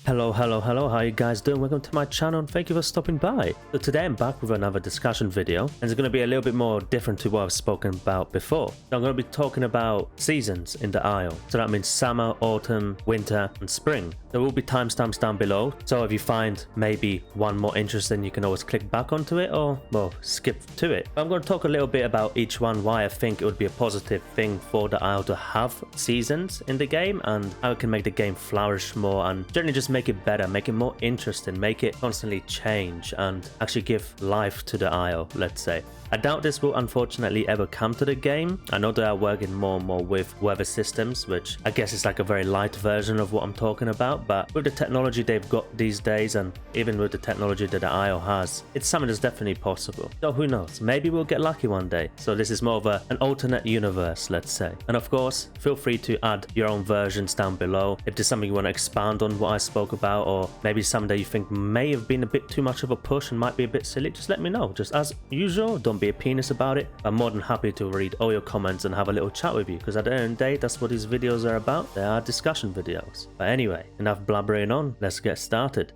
Hello, how are you guys doing? Welcome to my channel and thank you for stopping by. So today I'm back with another discussion video and it's going to be a little bit more different to what I've spoken about before. So I'm going to be talking about seasons in the Isle. So that means summer, autumn, winter and spring. There will be timestamps down below, so if you find maybe one more interesting you can always click back onto it or, well, skip to it. But I'm going to talk a little bit about each one, why I think it would be a positive thing for the Isle to have seasons in the game and how it can make the game flourish more and generally just make it better, make it more interesting, make it constantly change and actually give life to the Isle, let's say. I doubt this will unfortunately ever come to the game. I know they are working more and more with weather systems, which I guess is like a very light version of what I'm talking about, but with the technology they've got these days and even with the technology that the Isle has, it's something that's definitely possible. So who knows, maybe we'll get lucky one day. So this is more of an alternate universe, let's say. And of course, feel free to add your own versions down below if there's something you want to expand on what I spoke about, or maybe something that you think may have been a bit too much of a push and might be a bit silly. Just let me know. Just as usual, don't be a penis about it. I'm more than happy to read all your comments and have a little chat with you, because at the end of the day, that's what these videos are about. They are discussion videos. But anyway, enough blabbering on, let's get started.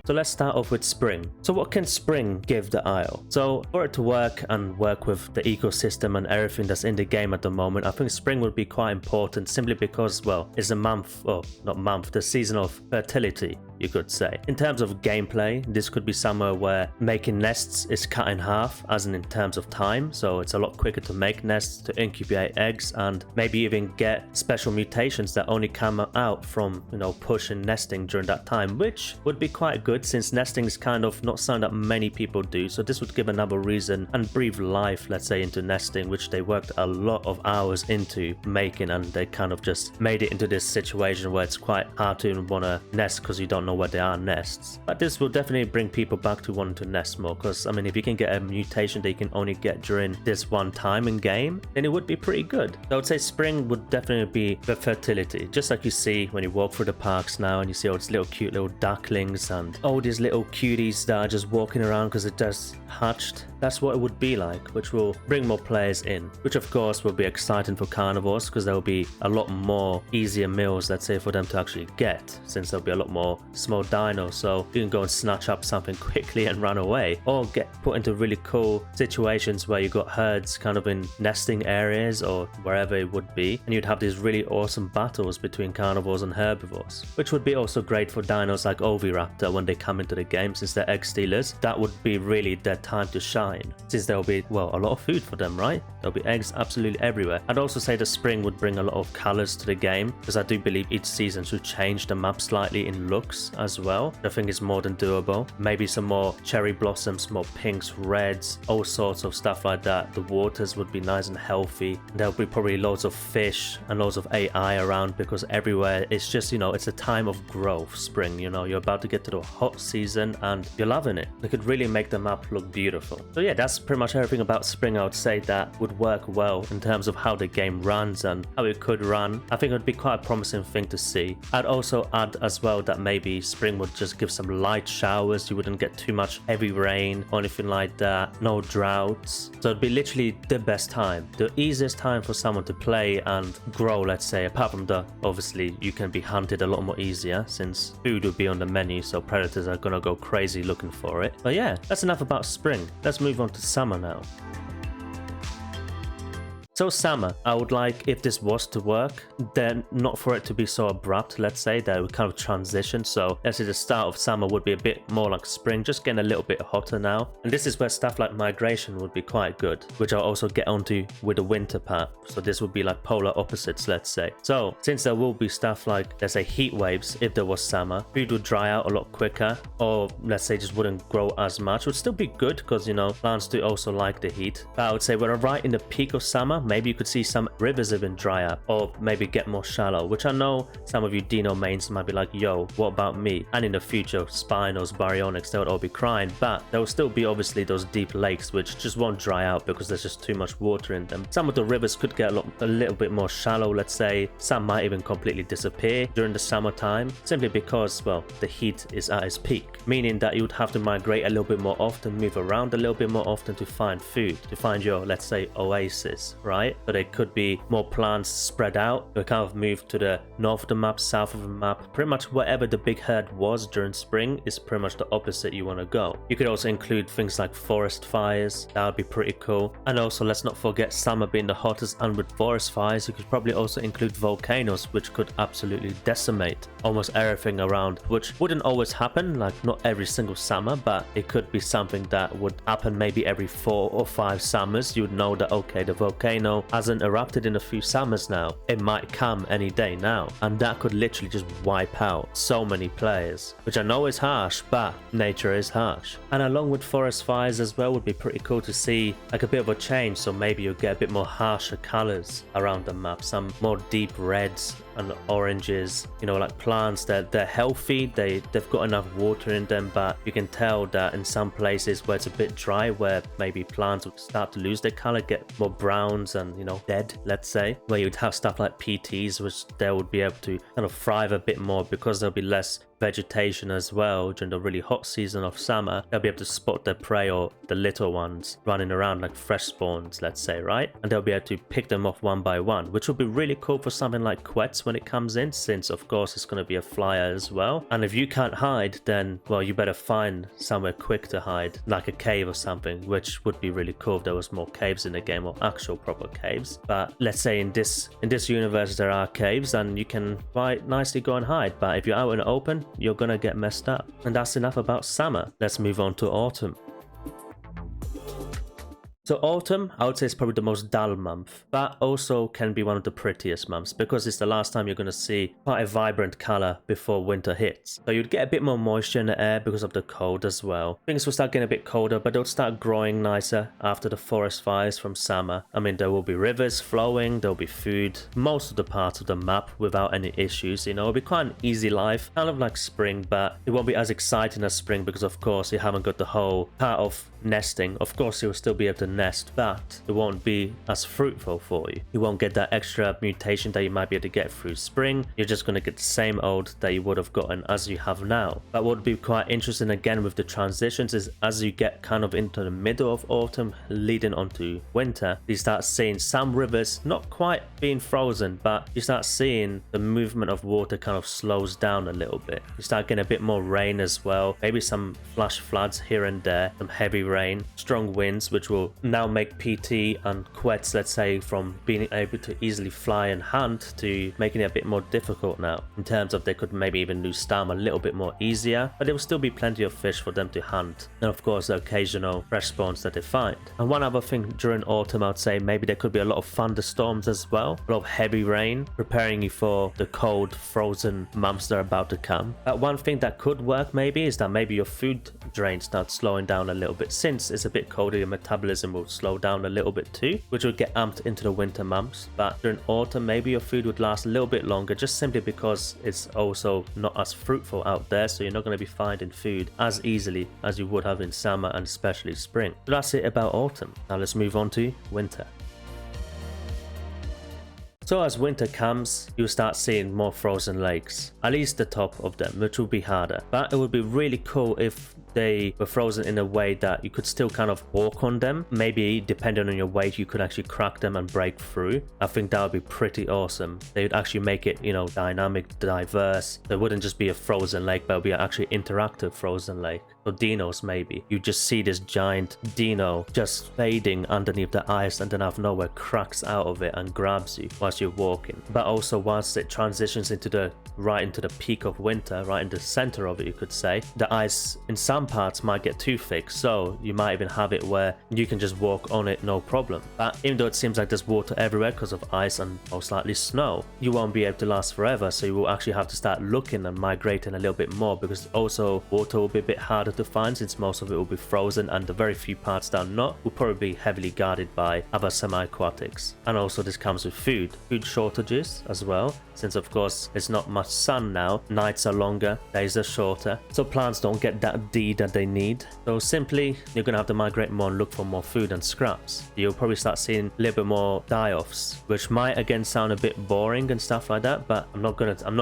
So let's start off with spring. So what can spring give the Isle? So for it to work and work with the ecosystem and everything that's in the game at the moment, I think spring would be quite important simply because, well, it's a month, or not month, the season of fertility, you could say. In terms of gameplay, this could be somewhere where making nests is cut in half, as in terms of time. So it's a lot quicker to make nests, to incubate eggs, and maybe even get special mutations that only come out from, pushing nesting during that time, which would be quite good since nesting is kind of not something that many people do. So this would give another reason and breathe life, let's say, into nesting, which they worked a lot of hours into making, and they kind of just made it into this situation where it's quite hard to even want to nest because you don't know where there are nests. But this will definitely bring people back to wanting to nest more, because I mean, if you can get a mutation that you can only get during this one time in game, then it would be pretty good. So I would say spring would definitely be the fertility, just like you see when you walk through the parks now and you see all these little cute little ducklings and all these little cuties that are just walking around because it just hatched. That's what it would be like, which will bring more players in, which of course will be exciting for carnivores because there will be a lot more easier meals, let's say, for them to actually get, since there'll be a lot more small dinos, so you can go and snatch up something quickly and run away, or get put into really cool situations where you got herds kind of in nesting areas or wherever it would be, and you'd have these really awesome battles between carnivores and herbivores, which would be also great for dinos like Oviraptor when they come into the game, since they're egg stealers. That would be really their time to shine, since there'll be, well, a lot of food for them, right? There'll be eggs absolutely everywhere. I'd also say the spring would bring a lot of colors to the game, because I do believe each season should change the map slightly in looks as well. I think it's more than doable. Maybe some more cherry blossoms, more pinks, reds, all sorts of stuff like that. The waters would be nice and healthy. There'll be probably loads of fish and loads of AI around, because everywhere it's just, it's a time of growth. Spring, you're about to get to the hot season and you're loving it. It could really make the map look beautiful. So yeah, that's pretty much everything about spring. I would say that would work well in terms of how the game runs and how it could run. I think it would be quite a promising thing to see. I'd also add as well that maybe spring would just give some light showers. You wouldn't get too much heavy rain or anything like that. No droughts. So it'd be literally the best time, the easiest time for someone to play and grow, let's say, apart from the, obviously you can be hunted a lot more easier since food will be on the menu, so predators are gonna go crazy looking for it. But yeah, that's enough about spring. Let's move on to summer now. So summer, I would like, if this was to work, then not for it to be so abrupt, let's say, that it would kind of transition. So let's say the start of summer would be a bit more like spring, just getting a little bit hotter now. And this is where stuff like migration would be quite good, which I'll also get onto with the winter part. So this would be like polar opposites, let's say. So since there will be stuff like, let's say, heat waves, if there was summer, food would dry out a lot quicker, or let's say just wouldn't grow as much. It would still be good because, plants do also like the heat. But I would say we're right in the peak of summer. Maybe you could see some rivers even dry up or maybe get more shallow, which I know some of you Dino mains might be like, yo, what about me? And in the future, Spinos, Baryonyx, they would all be crying, but there will still be obviously those deep lakes which just won't dry out because there's just too much water in them. Some of the rivers could get a little bit more shallow, let's say. Some might even completely disappear during the summertime, simply because, well, the heat is at its peak, meaning that you would have to migrate a little bit more often, move around a little bit more often to find food, to find your, let's say, oasis, right? right? So there could be more plants spread out. We kind of move to the north of the map, south of the map. Pretty much wherever the big herd was during spring is pretty much the opposite you want to go. You could also include things like forest fires. That would be pretty cool. And also, let's not forget summer being the hottest, and with forest fires, you could probably also include volcanoes, which could absolutely decimate almost everything around, which wouldn't always happen, like not every single summer, but it could be something that would happen maybe every 4 or 5 summers. You would know that, okay, the volcano hasn't erupted in a few summers now. It might come any day now, and that could literally just wipe out so many players, which I know is harsh, but nature is harsh. And along with forest fires as well would be pretty cool to see like a bit of a change. So maybe you'll get a bit more harsher colors around the map, some more deep reds and oranges, you know, like plants that they're healthy, they've got enough water in them, but you can tell that in some places where it's a bit dry, where maybe plants would start to lose their color, get more browns and, you know, dead, let's say, where you'd have stuff like PTs, which they would be able to kind of thrive a bit more because there'll be less vegetation as well during the really hot season of summer. They'll be able to spot their prey or the little ones running around like fresh spawns, let's say, right? And they'll be able to pick them off one by one, which will be really cool for something like Quetz when it comes in, since of course it's going to be a flyer as well. And if you can't hide, then well, you better find somewhere quick to hide, like a cave or something, which would be really cool if there was more caves in the game, or actual proper caves. But let's say in this universe there are caves and you can quite nicely go and hide, but if you're out in the open, you're gonna get messed up. And that's enough about summer. Let's move on to autumn. So autumn, I would say, is probably the most dull month, but also can be one of the prettiest months because it's the last time you're going to see quite a vibrant color before winter hits. So you'd get a bit more moisture in the air because of the cold as well. Things will start getting a bit colder, but they'll start growing nicer after the forest fires from summer. I mean, there will be rivers flowing, there'll be food, most of the parts of the map without any issues. You know, it'll be quite an easy life, kind of like spring, but it won't be as exciting as spring because of course you haven't got the whole part of nesting. Of course you'll still be able to nest, but it won't be as fruitful for you. You won't get that extra mutation that you might be able to get through spring. You're just going to get the same old that you would have gotten as you have now. But what would be quite interesting again with the transitions is as you get kind of into the middle of autumn leading onto winter, you start seeing some rivers not quite being frozen, but you start seeing the movement of water kind of slows down a little bit. You start getting a bit more rain as well, maybe some flash floods here and there, some heavy rain, strong winds, which will now make PT and Quetz, let's say, from being able to easily fly and hunt to making it a bit more difficult now, in terms of they could maybe even lose stam a little bit more easier, but there will still be plenty of fish for them to hunt, and of course the occasional fresh spawns that they find. And one other thing during autumn, I'd say maybe there could be a lot of thunderstorms as well, a lot of heavy rain, preparing you for the cold frozen months that are about to come. But one thing that could work maybe is that maybe your food drain starts slowing down a little bit. Since it's a bit colder, your metabolism will slow down a little bit too, which will get amped into the winter months. But during autumn, maybe your food would last a little bit longer, just simply because it's also not as fruitful out there, so you're not going to be finding food as easily as you would have in summer and especially spring. So that's it about autumn. Now let's move on to winter. So as winter comes, you'll start seeing more frozen lakes, at least the top of them, which will be harder. But it would be really cool if they were frozen in a way that you could still kind of walk on them. Maybe depending on your weight, you could actually crack them and break through. I think that would be pretty awesome. They would actually make it, you know, dynamic, diverse. It wouldn't just be a frozen lake, but it would be an actually interactive frozen lake. So dinos, maybe. You just see this giant dino just fading underneath the ice and then out of nowhere cracks out of it and grabs you whilst you're walking. But also once it transitions into the peak of winter, right in the center of it, you could say, the ice in some parts might get too thick, so you might even have it where you can just walk on it no problem. But even though it seems like there's water everywhere because of ice and most likely snow, you won't be able to last forever, so you will actually have to start looking and migrating a little bit more, because also water will be a bit harder to find since most of it will be frozen, and the very few parts that are not will probably be heavily guarded by other semi-aquatics. And also this comes with food shortages as well, since of course there's not much sun now, nights are longer, days are shorter, so plants don't get that deep speed that they need. So simply, you're going to have to migrate more and look for more food and scraps. You'll probably start seeing a little bit more die-offs, which might again sound a bit boring and stuff like that, but I'm not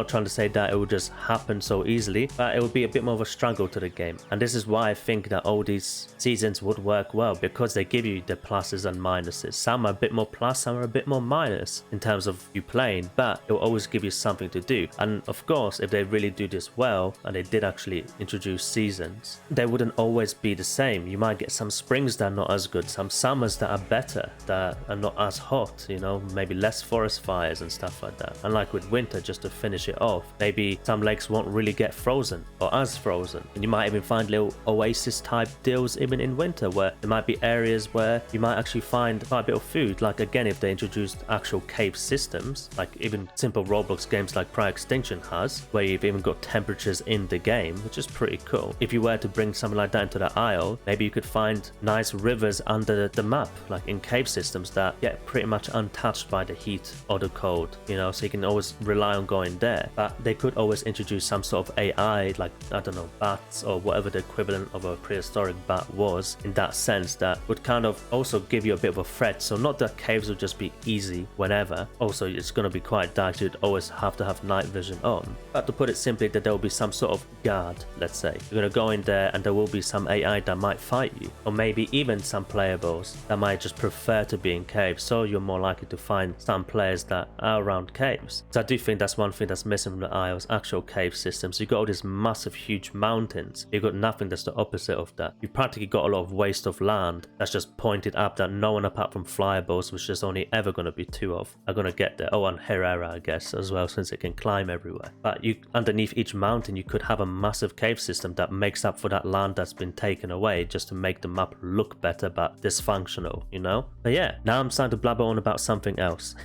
trying to say that it will just happen so easily, but it will be a bit more of a struggle to the game. And this is why I think that all these seasons would work well, because they give you the pluses and minuses. Some are a bit more plus, some are a bit more minus in terms of you playing, but it will always give you something to do. And of course, if they really do this well, and they did actually introduce seasons, they wouldn't always be the same. You might get some springs that are not as good, some summers that are better, that are not as hot, you know, maybe less forest fires and stuff like that. And like with winter, just to finish it off, maybe some lakes won't really get frozen or as frozen, and you might even find little oasis type deals even in winter, where there might be areas where you might actually find quite a bit of food. Like again, if they introduced actual cave systems, like even simple Roblox games like Prior Extinction has, where you've even got temperatures in the game, which is pretty cool. If you were to bring something like that into the Isle, maybe you could find nice rivers under the map, like in cave systems that get pretty much untouched by the heat or the cold, you know, so you can always rely on going there. But they could always introduce some sort of AI, like, I don't know, bats or whatever the equivalent of a prehistoric bat was, in that sense, that would kind of also give you a bit of a threat. So not that caves will just be easy whenever, also it's going to be quite dark, you'd always have to have night vision on. But to put it simply, that there will be some sort of guard, let's say. You're going to go in there and there will be some AI that might fight you, or maybe even some playables that might just prefer to be in caves, so you're more likely to find some players that are around caves. So I do think that's one thing that's missing from the Isles, actual cave systems. You got all these massive huge mountains, you got nothing that's the opposite of that. You practically got a lot of waste of land that's just pointed up that no one apart from flyyables, which there's only ever going to be 2 of, are going to get there. Oh, and Herrera I guess as well, since it can climb everywhere. But you, underneath each mountain, you could have a massive cave system that makes up for that land that's been taken away, just to make the map look better but dysfunctional, you know? But yeah, now I'm starting to blabber on about something else.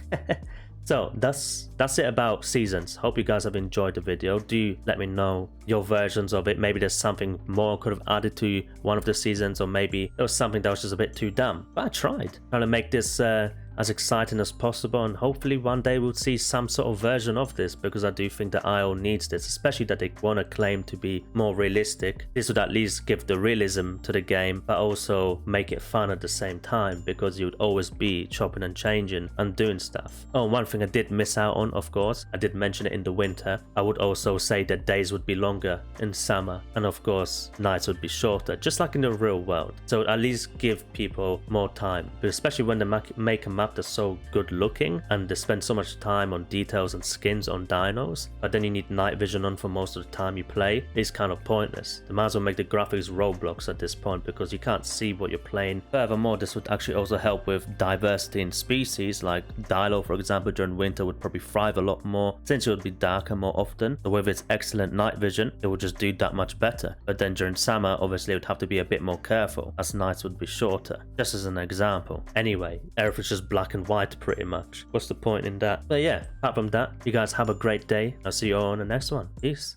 So that's it about seasons. Hope you guys have enjoyed the video. Do let me know your versions of it. Maybe there's something more I could have added to one of the seasons, or maybe there was something that was just a bit too dumb. But I tried trying to make this as exciting as possible, and hopefully one day we'll see some sort of version of this, because I do think the Isle needs this, especially that they want to claim to be more realistic. This would at least give the realism to the game, but also make it fun at the same time, because you would always be chopping and changing and doing stuff. Oh, one thing I did miss out on, of course, I did mention it in the winter. I would also say that days would be longer in summer, and of course nights would be shorter, just like in the real world. So at least give people more time, but especially when they make a map that's so good looking and they spend so much time on details and skins on dinos, but then you need night vision on for most of the time you play. It's kind of pointless. They might as well make the graphics Roblox at this point, because you can't see what you're playing. Furthermore, this would actually also help with diversity in species, like Dyligen, for example, during winter would probably thrive a lot more, since it would be darker more often. So with its excellent night vision, it would just do that much better. But then during summer, obviously it would have to be a bit more careful, as nights would be shorter, just as an example. Anyway, everything's just black and white pretty much. What's the point in that? But yeah, apart from that, you guys have a great day. I'll see you all on the next one. Peace.